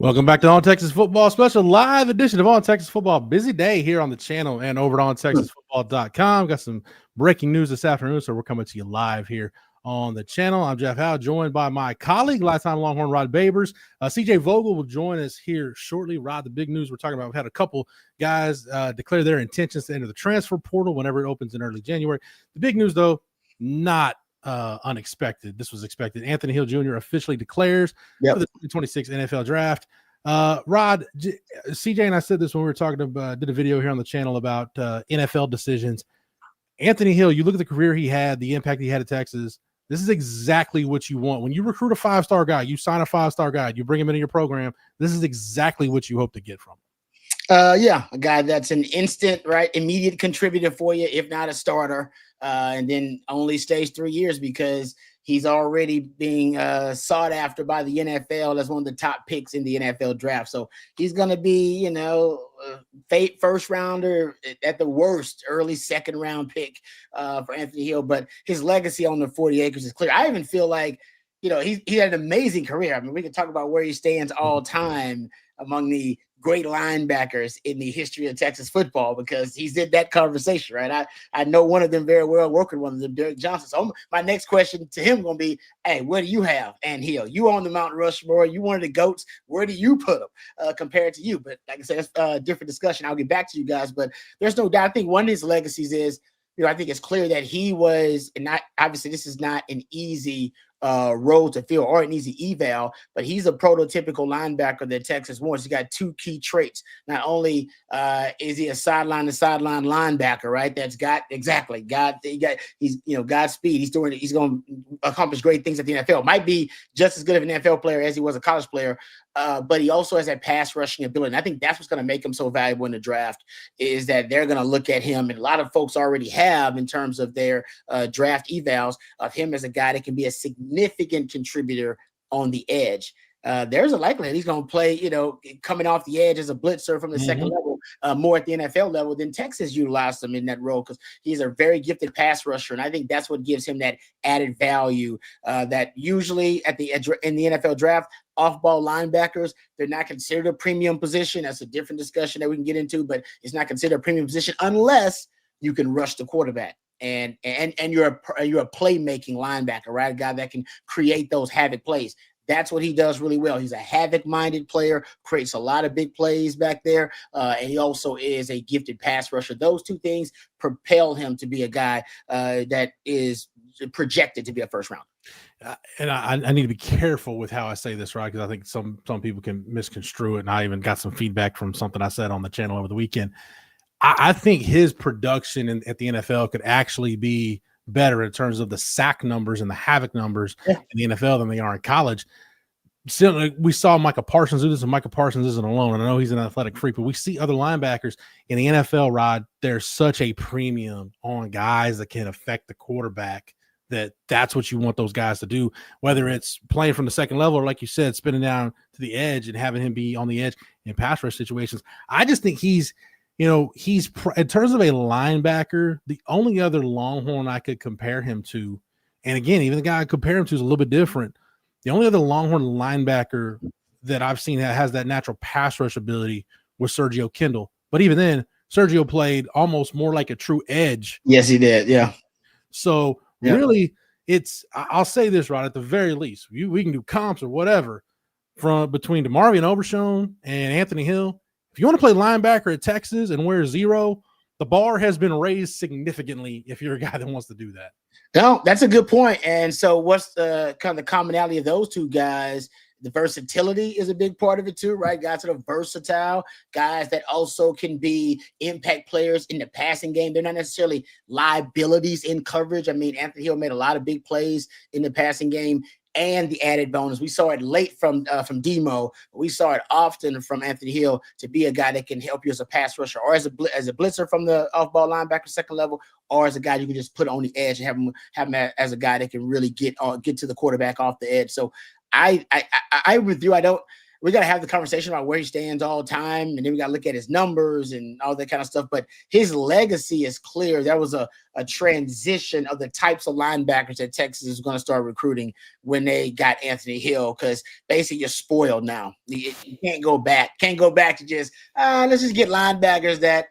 Welcome back to On Texas Football, special live edition of On Texas Football. Busy day here on the channel and over at OnTexasFootball.com. Got some breaking news this afternoon, so we're coming to you live here on the channel. I'm Jeff Howe, joined by my colleague, lifetime Longhorn Rod Babers. CJ Vogel will join us here shortly. Rod, the big news we're talking about, we've had a couple guys declare their intentions to enter the transfer portal whenever it opens in early January. The big news, though, not unexpected. This was expected. Anthony Hill Jr. officially declares for the 2026 NFL draft. Rod, CJ and I said this when we were talking about, did a video here on the channel about NFL decisions. Anthony Hill, you look at the career he had, the impact he had at Texas. This is exactly what you want. When you recruit a five-star guy, you sign a five-star guy, you bring him into your program. This is exactly what you hope to get from him. Yeah, a guy that's an instant, right, immediate contributor for you, if not a starter, and then only stays 3 years because he's already being sought after by the NFL as one of the top picks in the NFL draft. So he's going to be, first rounder at the worst, early second round pick for Anthony Hill. But his legacy on the 40 acres is clear. I even feel like, he had an amazing career. I mean, we can talk about where he stands all time among the great linebackers in the history of Texas football because he's in that conversation, right? I know one of them very well, working with one of them, Derek Johnson. So my next question to him going to be, hey, what do you have, Anthony Hill? You on the Mount Rushmore, you one of the GOATs. Where do you put him compared to you? But like I said, that's a different discussion. I'll get back to you guys, but there's no doubt. I think one of his legacies is, I think it's clear that he was, and not obviously this is not an easy road to fill or an easy eval, but he's a prototypical linebacker that Texas wants. He got two key traits. Not only is he a sideline to sideline linebacker, right? That's got exactly God. He's Godspeed. He's going to accomplish great things at the NFL. Might be just as good of an NFL player as he was a college player, but he also has that pass rushing ability. And I think that's what's going to make him so valuable in the draft is that they're going to look at him, and a lot of folks already have in terms of their draft evals of him as a guy that can be a significant contributor on the edge. There's a likelihood he's going to play, coming off the edge as a blitzer from the second level, more at the NFL level than Texas utilized him in that role because he's a very gifted pass rusher. And I think that's what gives him that added value that usually in the NFL draft, off-ball linebackers, they're not considered a premium position. That's a different discussion that we can get into, but it's not considered a premium position unless you can rush the quarterback. And you're a playmaking linebacker, right? A guy that can create those havoc plays. That's what he does really well. He's a havoc-minded player, creates a lot of big plays back there, and he also is a gifted pass rusher. Those two things propel him to be a guy that is projected to be a first round. And I need to be careful with how I say this, right? Because I think some people can misconstrue it, and I even got some feedback from something I said on the channel over the weekend. I think his production at the NFL could actually be better in terms of the sack numbers and the havoc numbers in the NFL than they are in college. Still, we saw Micah Parsons do this, and Micah Parsons isn't alone. And I know he's an athletic freak, but we see other linebackers in the NFL, Rod. There's such a premium on guys that can affect the quarterback that's what you want those guys to do, whether it's playing from the second level or, like you said, spinning down to the edge and having him be on the edge in pass rush situations. I just think he's in terms of a linebacker, the only other Longhorn I could compare him to, and again, even the guy I compare him to is a little bit different. The only other Longhorn linebacker that I've seen that has that natural pass rush ability was Sergio Kendall. But even then, Sergio played almost more like a true edge. Yes, he did. Yeah. So really, I'll say this, Rod, at the very least, we can do comps or whatever between DeMarvion Overshown and Anthony Hill. If you want to play linebacker at Texas and wear 0, the bar has been raised significantly if you're a guy that wants to do that. No, that's a good point. And so what's the kind of the commonality of those two guys? The versatility is a big part of it too, right? Guys that are versatile, guys that also can be impact players in the passing game. They're not necessarily liabilities in coverage. I mean, Anthony Hill made a lot of big plays in the passing game. And the added bonus, we saw it late from Demo. We saw it often from Anthony Hill to be a guy that can help you as a pass rusher or as a blitzer from the off-ball linebacker second level, or as a guy you can just put on the edge and have him as a guy that can really get to the quarterback off the edge. So I with you. We got to have the conversation about where he stands all the time, and then we got to look at his numbers and all that kind of stuff. But his legacy is clear. That was a transition of the types of linebackers that Texas is going to start recruiting when they got Anthony Hill, because basically you're spoiled now. You can't go back. Can't go back to just let's just get linebackers that,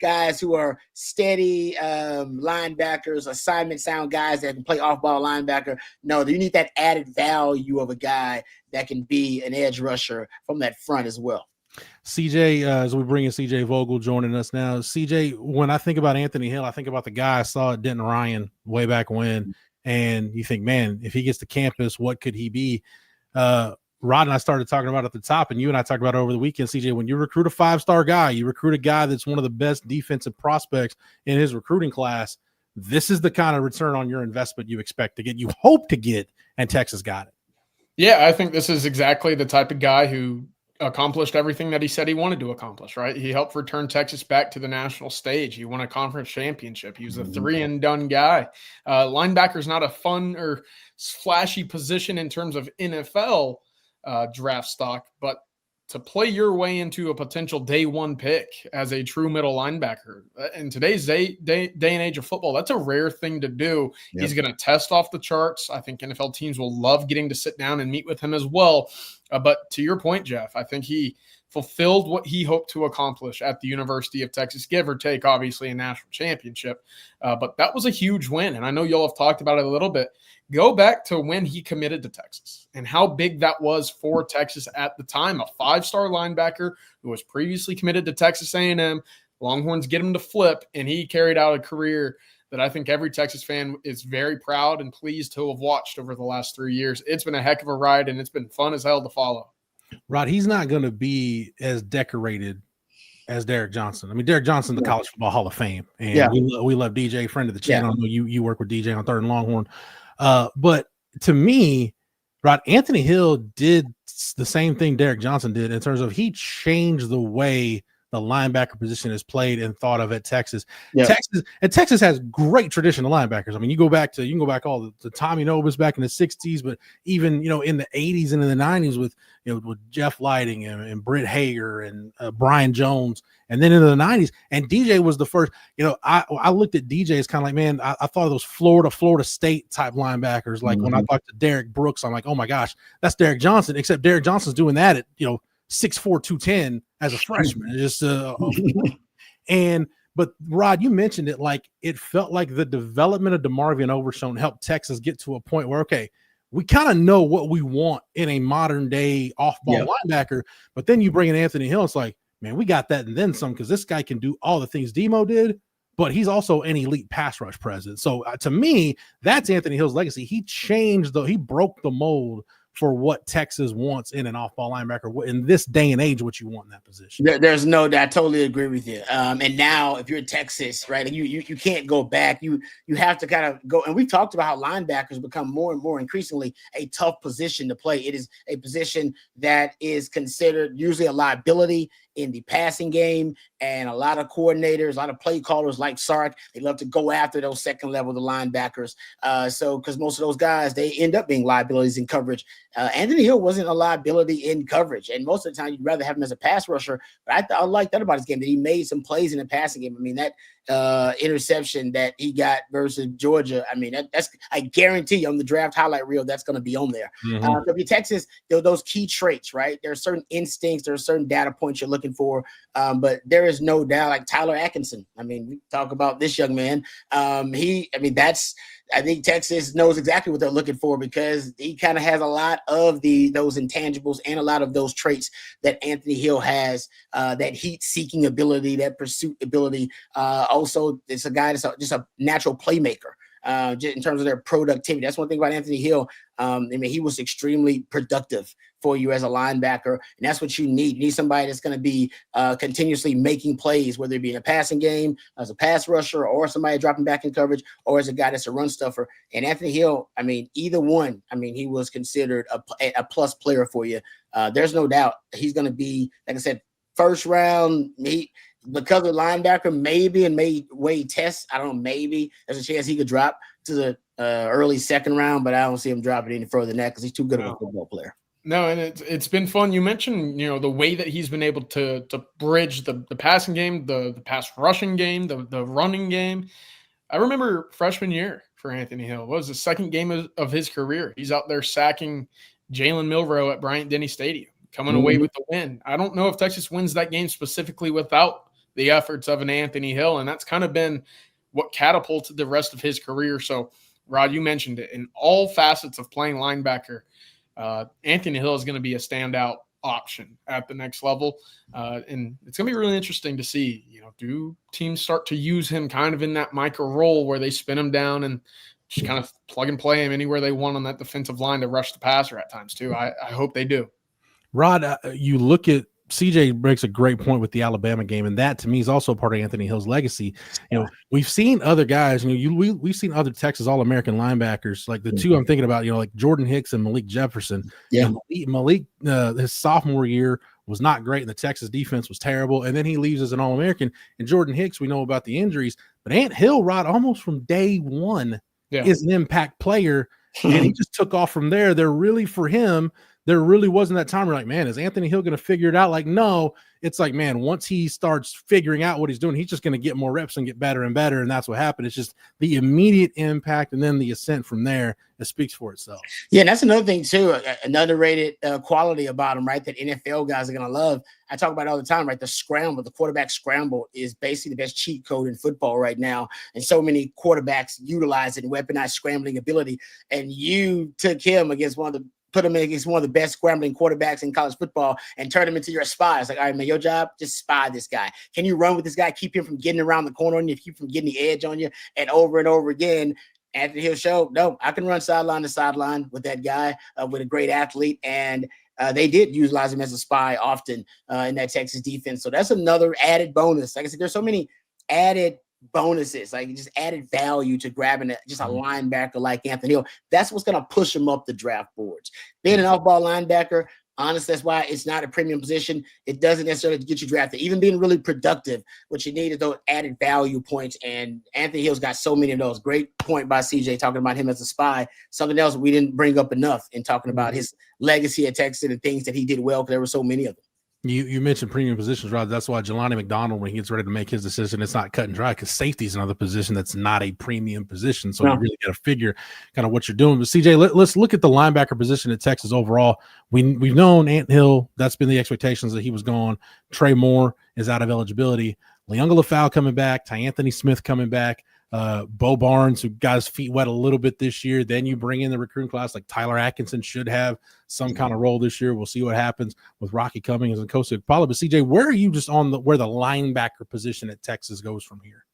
guys who are steady linebackers, assignment sound guys that can play off-ball linebacker. No, you need that added value of a guy that can be an edge rusher from that front as well. CJ, as we bring in CJ Vogel joining us now. CJ, when I think about Anthony Hill, I think about the guy I saw at Denton Ryan way back when, and you think, man, if he gets to campus, what could he be? Rod and I started talking about it at the top, and you and I talked about it over the weekend, CJ. When you recruit a 5-star guy, you recruit a guy that's one of the best defensive prospects in his recruiting class. This is the kind of return on your investment you expect to get, you hope to get, and Texas got it. Yeah, I think this is exactly the type of guy who accomplished everything that he said he wanted to accomplish, right? He helped return Texas back to the national stage. He won a conference championship. He was a 3-and-done guy. Linebacker is not a fun or flashy position in terms of NFL draft stock, but to play your way into a potential day one pick as a true middle linebacker in today's day and age of football, that's a rare thing to do. Yep. He's going to test off the charts. I think NFL teams will love getting to sit down and meet with him as well. But to your point, Jeff, I think he fulfilled what he hoped to accomplish at the University of Texas, give or take, obviously, a national championship. But that was a huge win. And I know y'all have talked about it a little bit. Go back to when he committed to Texas and how big that was for Texas at the time. A 5-star linebacker who was previously committed to Texas A&M. Longhorns get him to flip, and he carried out a career that I think every Texas fan is very proud and pleased to have watched over the last 3 years. It's been a heck of a ride, and it's been fun as hell to follow. Rod, he's not going to be as decorated as Derek Johnson. I mean, Derek Johnson, the College Football Hall of Fame, and we love DJ, friend of the channel. I know you work with DJ on 3rd and Longhorn. But to me, Rod, Anthony Hill did the same thing Derek Johnson did in terms of he changed the way the linebacker position is played and thought of at Texas. Texas has great traditional linebackers. I mean, you can go back all the Tommy Nobis back in the 60s, but even, in the 80s and in the 90s with Jeff Lighting and Britt Hager and Brian Jones. And then into the 90s, and DJ was the first, I looked at DJ as kind of like, man, I thought of those Florida State type linebackers. Like when I talked to Derek Brooks, I'm like, oh my gosh, that's Derek Johnson, except Derek Johnson's doing that at, 6'4", 210 as a freshman. Just but Rod, you mentioned it, like it felt like the development of DeMarvion Overshown helped Texas get to a point where, okay, we kind of know what we want in a modern day off-ball linebacker, but then you bring in Anthony Hill, it's like, man, we got that and then some, because this guy can do all the things Demo did, but he's also an elite pass rush presence. So to me, that's Anthony Hill's legacy. He he broke the mold for what Texas wants in an off-ball linebacker in this day and age, what you want in that position. There's no doubt. I totally agree with you. And now if you're Texas, right, you can't go back. You have to kind of go. And we've talked about how linebackers become more and more increasingly a tough position to play. It is a position that is considered usually a liability in the passing game, and a lot of coordinators, a lot of play callers like Sark, they love to go after those second level, the linebackers. So because most of those guys, they end up being liabilities in coverage. Anthony Hill wasn't a liability in coverage, and most of the time you'd rather have him as a pass rusher. But I like that about his game, that he made some plays in the passing game. I mean, that interception that he got versus Georgia, I mean, that's I guarantee you on the draft highlight reel that's going to be on there. So if you're Texas, those key traits, right? There are certain instincts, there are certain data points you're looking for, but there is no doubt, like Tyler Atkinson. I mean, we talk about this young man. I think Texas knows exactly what they're looking for, because he kind of has a lot of those intangibles and a lot of those traits that Anthony Hill has, that heat-seeking ability, that pursuit ability. Also, it's a guy that's just a natural playmaker. Just in terms of their productivity. That's one thing about Anthony Hill. I mean, he was extremely productive for you as a linebacker, and that's what you need. You need somebody that's going to be continuously making plays, whether it be in a passing game, as a pass rusher, or somebody dropping back in coverage, or as a guy that's a run stuffer. And Anthony Hill, I mean, either one, I mean, he was considered a plus player for you. There's no doubt he's going to be, like I said, first round. Because of linebacker, maybe, and may weigh tests. I don't know, maybe there's a chance he could drop to the early second round, but I don't see him dropping any further than that because he's too good of a football player. No, and it's been fun. You mentioned, the way that he's been able to bridge the passing game, the pass rushing game, the running game. I remember freshman year for Anthony Hill. What was the second game of his career? He's out there sacking Jalen Milroe at Bryant-Denny Stadium, coming away with the win. I don't know if Texas wins that game specifically without the efforts of an Anthony Hill, and that's kind of been what catapulted the rest of his career. So, Rod, you mentioned it. In all facets of playing linebacker, Anthony Hill is going to be a standout option at the next level. And it's going to be really interesting to see, do teams start to use him kind of in that micro role where they spin him down and just kind of plug and play him anywhere they want on that defensive line to rush the passer at times too. I hope they do. Rod, you look at CJ makes a great point with the Alabama game, and that to me is also part of Anthony Hill's legacy. We've seen other guys, we've seen other Texas All-American linebackers, like the two I'm thinking about, like Jordan Hicks and Malik Jefferson. Yeah. Malik, his sophomore year was not great, and the Texas defense was terrible. And then he leaves as an All-American. And Jordan Hicks, we know about the injuries, but Ant Hill, Rod, almost from day one is an impact player, and he just took off from there. They're really for him. There really wasn't that time where like, man, is Anthony Hill going to figure it out? Like, no, it's like, man, once he starts figuring out what he's doing, he's just going to get more reps and get better and better. And that's what happened. It's just the immediate impact and then the ascent from there. It speaks for itself. Yeah, and that's another thing too, an underrated quality about him, right? That NFL guys are going to love. I talk about it all the time, right? The scramble, the quarterback scramble is basically the best cheat code in football right now. And so many quarterbacks utilize it and weaponize scrambling ability. And you took him against put him against one of the best scrambling quarterbacks in college football and turn him into your spy. It's like, all right, man, your job, just spy this guy. Can you run with this guy? Keep him from getting around the corner on you, keep him from getting the edge on you. And over again, Anthony Hill showed, no, I can run sideline to sideline with that guy, with a great athlete. And they did utilize him as a spy often in that Texas defense. So that's another added bonus. Like I said, there's so many added bonuses, like just added value to grabbing just a linebacker like Anthony Hill. That's what's going to push him up the draft boards. Being an off-ball linebacker, honestly, that's why it's not a premium position. It doesn't necessarily get you drafted. Even being really productive, what you need is those added value points, and Anthony Hill's got so many of those. Great point by CJ talking about him as a spy. Something else we didn't bring up enough in talking about his legacy at Texas and things that he did well, because there were so many of them. You mentioned premium positions, Rod. That's why Jelani McDonald, when he gets ready to make his decision, it's not cut and dry, because safety is another position that's not a premium position. So you really got to figure kind of what you're doing. But CJ, let's look at the linebacker position at Texas overall. We've known Ant Hill. That's been the expectations that he was gone. Trey Moore is out of eligibility. Leonga Lafau coming back. Anthony Smith coming back. Bo Barnes, who got his feet wet a little bit this year. Then you bring in the recruiting class, like Tyler Atkinson should have some kind of role this year. We'll see what happens with Rocky Cummings and Kosa Ekpala. But CJ, where are you just on where the linebacker position at Texas goes from here?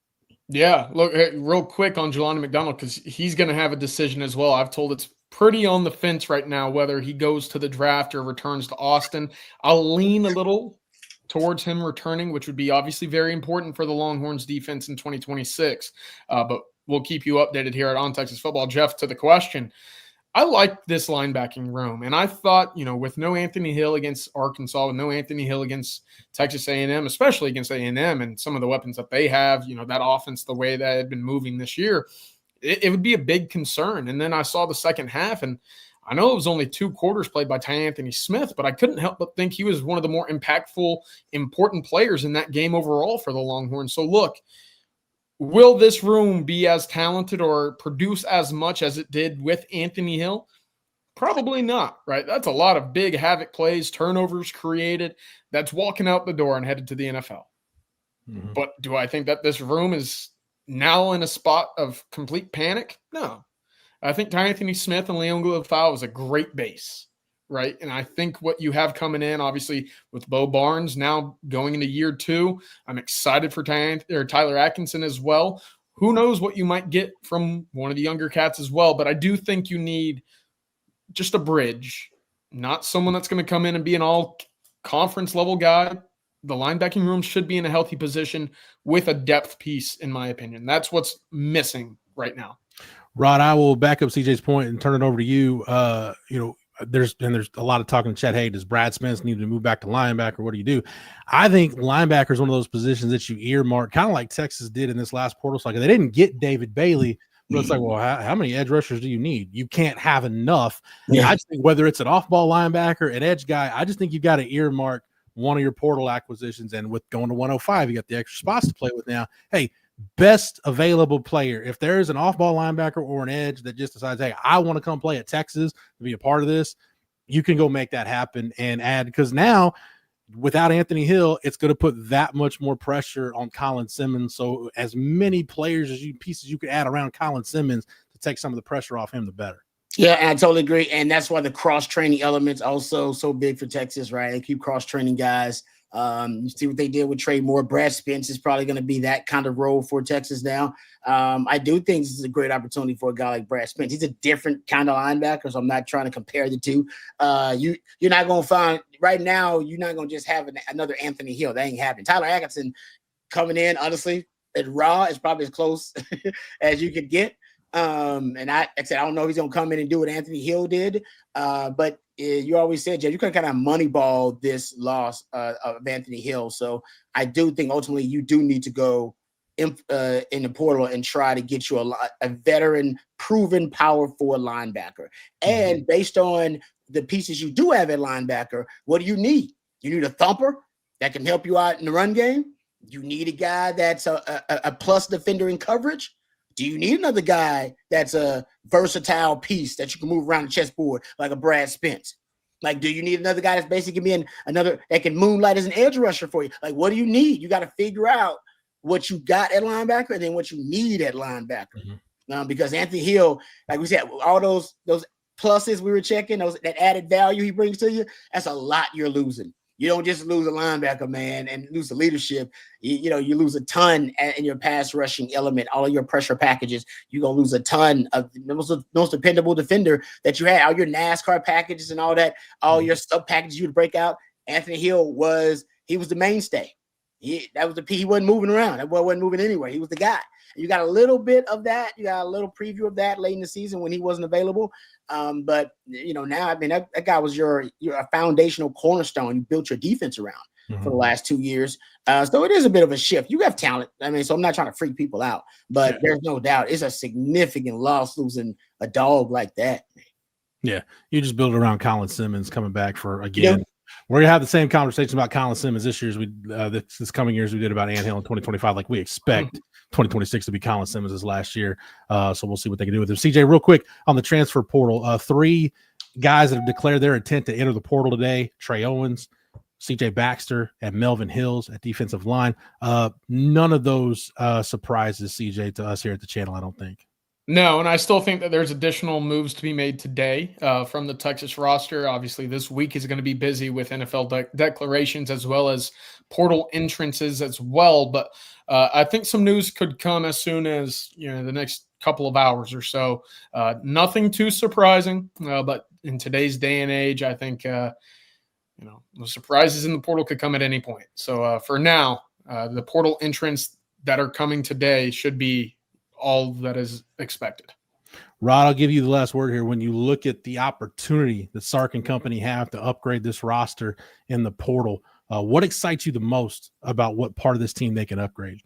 Yeah, look, real quick on Jelani McDonald, because he's going to have a decision as well. I've told it's pretty on the fence right now whether he goes to the draft or returns to Austin. I'll lean a little towards him returning, which would be obviously very important for the Longhorns defense in 2026. But we'll keep you updated here at On Texas Football. Jeff, to the question, I like this linebacking room. And I thought, with no Anthony Hill against Arkansas, with no Anthony Hill against Texas A&M, especially against A&M and some of the weapons that they have, that offense, the way that had been moving this year, it would be a big concern. And then I saw the second half, and I know it was only 2 quarters played by Anthony Smith, but I couldn't help but think he was one of the more impactful, important players in that game overall for the Longhorns. So look, will this room be as talented or produce as much as it did with Anthony Hill? Probably not, right? That's a lot of big havoc plays, turnovers created. That's walking out the door and headed to the NFL. Mm-hmm. But do I think that this room is now in a spot of complete panic? No. I think Anthony Smith and Leonga Lafau is a great base, right? And I think what you have coming in, obviously, with Bo Barnes now going into year 2, I'm excited for Tyler Atkinson as well. Who knows what you might get from one of the younger cats as well, but I do think you need just a bridge, not someone that's going to come in and be an all-conference level guy. The linebacking room should be in a healthy position with a depth piece, in my opinion. That's what's missing right now. Rod, I will back up CJ's point and turn it over to you. There's a lot of talking in chat. Hey, does Brad Spence need to move back to linebacker? What do you do? I think linebacker is one of those positions that you earmark, kind of like Texas did in this last portal cycle. They didn't get David Bailey, but it's like, well, how many edge rushers do you need? You can't have enough. Yeah. I just think whether it's an off-ball linebacker, an edge guy, I just think you've got to earmark one of your portal acquisitions. And with going to 105, you got the extra spots to play with now. Hey, best available player. If there's an off-ball linebacker or an edge that just decides, hey, I want to come play at Texas to be a part of this, you can go make that happen and add, because now without Anthony Hill, it's going to put that much more pressure on Colin Simmons. So as many pieces you could add around Colin Simmons to take some of the pressure off him, the better. Yeah, I totally agree. And that's why the cross-training element's also so big for Texas, right? They keep cross-training guys. You see what they did with Trey Moore. Brad Spence is probably going to be that kind of role for Texas now. I do think this is a great opportunity for a guy like Brad Spence. He's a different kind of linebacker, so I'm not trying to compare the two. You're not going to find right now, you're not going to just have another Anthony Hill. That ain't happening. Tyler Atkinson coming in, honestly, at raw is probably as close as you could get. And I said, I don't know if he's going to come in and do what Anthony Hill did. But you always said, Jay, you can kind of moneyball this loss of Anthony Hill. So I do think ultimately you do need to go in the portal and try to get you a veteran, proven power forward linebacker. And based on the pieces you do have at linebacker, what do you need? You need a thumper that can help you out in the run game. You need a guy that's a plus defender in coverage. Do you need another guy that's a versatile piece that you can move around the chessboard like a Brad Spence? Like, do you need another guy that's basically being another that can moonlight as an edge rusher for you? Like, what do you need? You got to figure out what you got at linebacker and then what you need at linebacker. Because Anthony Hill, like we said, all those pluses we were checking, that added value he brings to you, that's a lot you're losing. You don't just lose a linebacker, man, and lose the leadership. You lose a ton in your pass rushing element, all of your pressure packages. You're going to lose a ton of the most dependable defender that you had. All your NASCAR packages and all that, all your sub packages you would break out. Anthony Hill was the mainstay. He wasn't moving around. That boy wasn't moving anywhere. He was the guy. You got a little bit of that. You got a little preview of that late in the season when he wasn't available. But now, I mean, that guy was your foundational cornerstone. You built your defense around for the last 2 years. So it is a bit of a shift. You have talent. I mean, so I'm not trying to freak people out, but there's no doubt it's a significant loss losing a dog like that. Yeah. You just build around Colin Simmons coming back for, again, we're going to have the same conversation about Colin Simmons this year as we this coming year as we did about Ant Hill in 2025. Like, we expect 2026 to be Colin Simmons' last year. So we'll see what they can do with him. CJ, real quick on the transfer portal, 3 guys that have declared their intent to enter the portal today: Trey Owens, CJ Baxter, and Melvin Hills at defensive line. None of those surprises, CJ, to us here at the channel, I don't think. No, and I still think that there's additional moves to be made today from the Texas roster. Obviously, this week is going to be busy with NFL declarations as well as portal entrances as well. But I think some news could come as soon as the next couple of hours or so. Nothing too surprising, but in today's day and age, I think the surprises in the portal could come at any point. So for now, the portal entrants that are coming today should be all that is expected. Rod, I'll give you the last word here. When you look at the opportunity that Sark and company have to upgrade this roster in the portal, what excites you the most about what part of this team they can upgrade?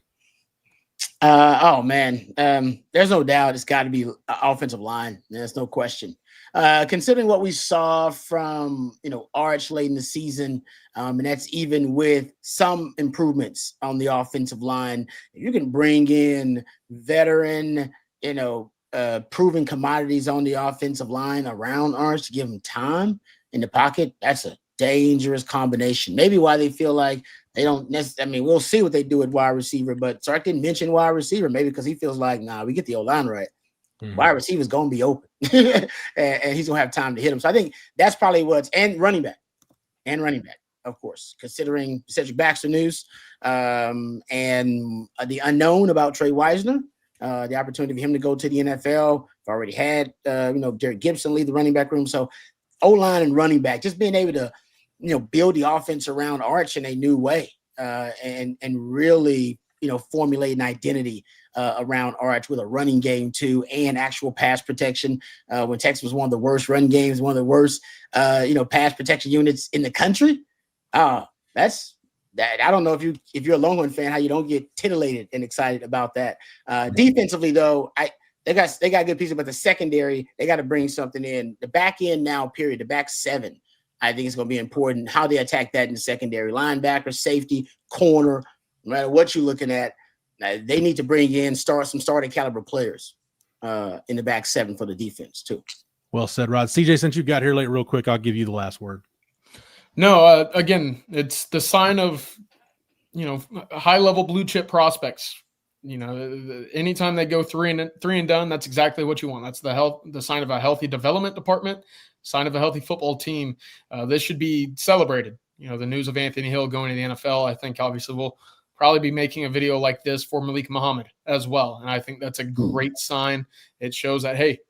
Oh man, there's no doubt it's got to be offensive line. There's no question. Considering what we saw from Arch late in the season, and that's even with some improvements on the offensive line. You can bring in veteran, proven commodities on the offensive line around Arch to give him time in the pocket. That's a dangerous combination. Maybe why they feel like they don't necessarily. I mean, we'll see what they do at wide receiver, but Sark didn't mention wide receiver, maybe because he feels like, we get the O-line right. Wide receiver's going to be open and he's going to have time to hit him. So I think that's probably and running back, of course, considering Cedric Baxter news and the unknown about Trey Wisner, the opportunity for him to go to the NFL. I've already had, Derek Gibson lead the running back room. So O-line and running back, just being able to, build the offense around Arch in a new way and really, formulate an identity around Arch with a running game too and actual pass protection. When Texas was one of the worst run games, one of the worst, pass protection units in the country. That's that. I don't know if you're a Longhorn fan, how you don't get titillated and excited about that. Defensively though, they got good pieces, but the secondary, they got to bring something in. The back end now, period. The back 7, I think it's going to be important how they attack that in the secondary. Linebacker, safety, corner, no matter what you're looking at. They need to bring in some starting caliber players in the back seven for the defense too. Well said, Rod. CJ, since you got here late real quick, I'll give you the last word. No, again, it's the sign of, high-level blue chip prospects. Anytime they go three and done, that's exactly what you want. That's the sign of a healthy development department, sign of a healthy football team. This should be celebrated. The news of Anthony Hill going to the NFL, I think obviously we'll probably be making a video like this for Malik Muhammad as well. And I think that's a great sign. It shows that, hey,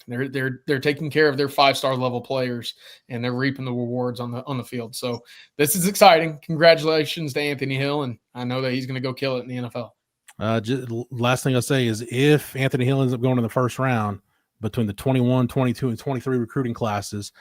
they're taking care of their 5-star level players and they're reaping the rewards on the field. So this is exciting. Congratulations to Anthony Hill, and I know that he's going to go kill it in the NFL. Last thing I'll say is if Anthony Hill ends up going in the first round between the 21, 22, and 23 recruiting classes,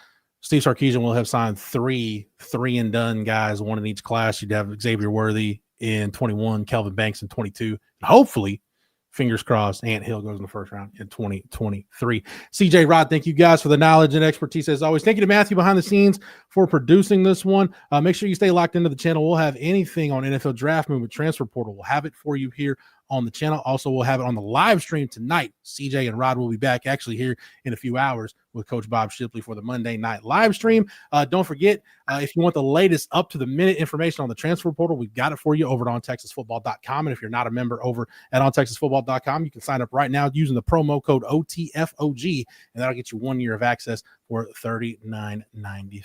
Steve Sarkisian will have signed three and done guys, one in each class. You'd have Xavier Worthy in 21, Kelvin Banks in 22, and hopefully, fingers crossed, Ant Hill goes in the first round in 2023. CJ, Rod, thank you guys for the knowledge and expertise as always. Thank you to Matthew behind the scenes for producing this one. Make sure you stay locked into the channel. We'll have anything on NFL draft movement, transfer portal. We'll have it for you here on the channel. Also, we'll have it on the live stream tonight. CJ and Rod will be back actually here in a few hours with Coach Bob Shipley for the Monday night live stream. Don't forget, if you want the latest up-to-the-minute information on the transfer portal, we've got it for you over at ontexasfootball.com. And if you're not a member over at ontexasfootball.com, you can sign up right now using the promo code OTFOG, and that'll get you 1 year of access for $39.95.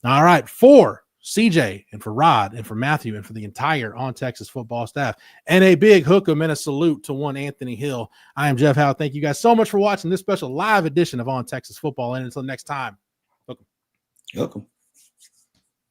All right, for CJ and for Rod and for Matthew and for the entire On Texas football staff, and a big hook'em and a salute to one Anthony Hill. I am Jeff Howe. Thank you guys so much for watching this special live edition of On Texas Football. And until next time, hook'em.